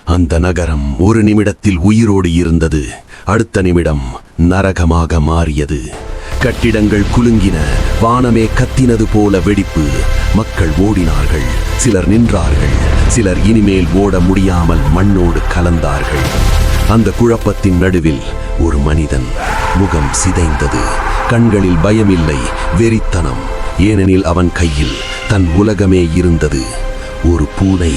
அந்த நகரம் ஒரு நிமிடத்தில் உயிரோடு இருந்தது. அடுத்த நிமிடம் நரகமாக மாறியது. கட்டிடங்கள் குலுங்கின, வானமே கத்தினது போல வெடிப்பு. மக்கள் ஓடினார்கள், சிலர் நின்றார்கள், சிலர் இனிமேல் ஓட முடியாமல் மண்ணோடு கலந்தார்கள். அந்த குழப்பத்தின் நடுவில் ஒரு மனிதன். முகம் சிதைந்தது, கண்களில் பயமில்லை, வெறித்தனம். ஏனெனில் அவன் கையில் தன் உலகமே இருந்தது. ஒரு பூனை.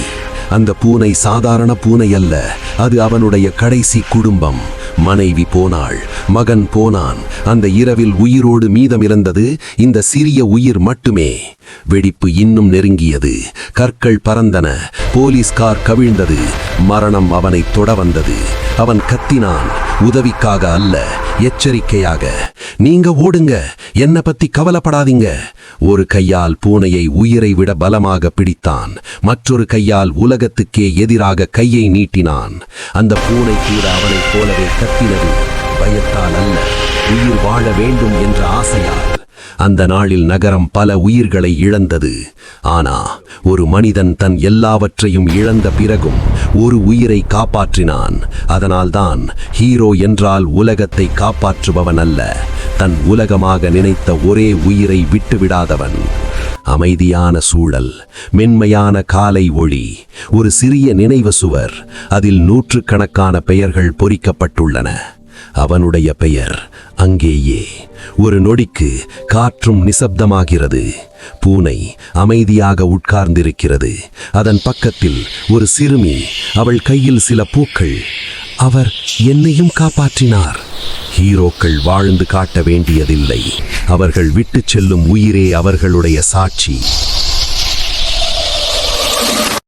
அந்த பூனை சாதாரண பூனை அல்ல, அது அவனுடைய கடைசி குடும்பம். மனைவி போனாள், மகன் போனான். அந்த இரவில் உயிரோடு மீதமிருந்தது இந்த சிறிய உயிர் மட்டுமே. வெடிப்பு இன்னும் நெருங்கியது. கற்கள் பறந்தன, போலீஸ் கார் கவிழ்ந்தது. மரணம் அவனை தொட வந்தது. அவன் கத்தினான், உதவிக்காக அல்ல, எச்சரிக்கையாக. நீங்க ஓடுங்க, என்ன பத்தி கவலைப்படாதீங்க. ஒரு கையால் பூனையை உயிரை விட பலமாக பிடித்தான், மற்றொரு கையால் உலகத்துக்கே எதிராக கையை நீட்டினான். அந்த பூனை கூட அவனைப் போலவே கத்தினது, பயத்தால் அல்ல, உயிர் வாழ வேண்டும் என்ற ஆசையால். அந்த நாளில் நகரம் பல உயிர்களை இழந்தது. ஆனா ஒரு மனிதன் தன் எல்லாவற்றையும் இழந்த பிறகும் ஒரு உயிரை காப்பாற்றினான். அதனால்தான் ஹீரோ என்றால் உலகத்தை காப்பாற்றுபவன் அல்ல, தன் உலகமாக நினைத்த ஒரே உயிரை விட்டுவிடாதவன். அமைதியான சூழல், மென்மையான காலை ஒளி, ஒரு சிறிய நினைவு சுவர். அதில் நூற்றுக்கணக்கான பெயர்கள் பொறிக்கப்பட்டுள்ளன. அவனுடைய பெயர் அங்கேயே. ஒரு நொடிக்கு காற்றும் நிசப்தமாகிறது. பூனை அமைதியாக உட்கார்ந்திருக்கிறது. அதன் பக்கத்தில் ஒரு சிறுமி, அவள் கையில் சில பூக்கள். அவர் என்னையும் காப்பாற்றினார். ஹீரோக்கள் வாழ்ந்து காட்ட வேண்டியதில்லை, அவர்கள் விட்டு செல்லும் உயிரே அவர்களுடைய சாட்சி.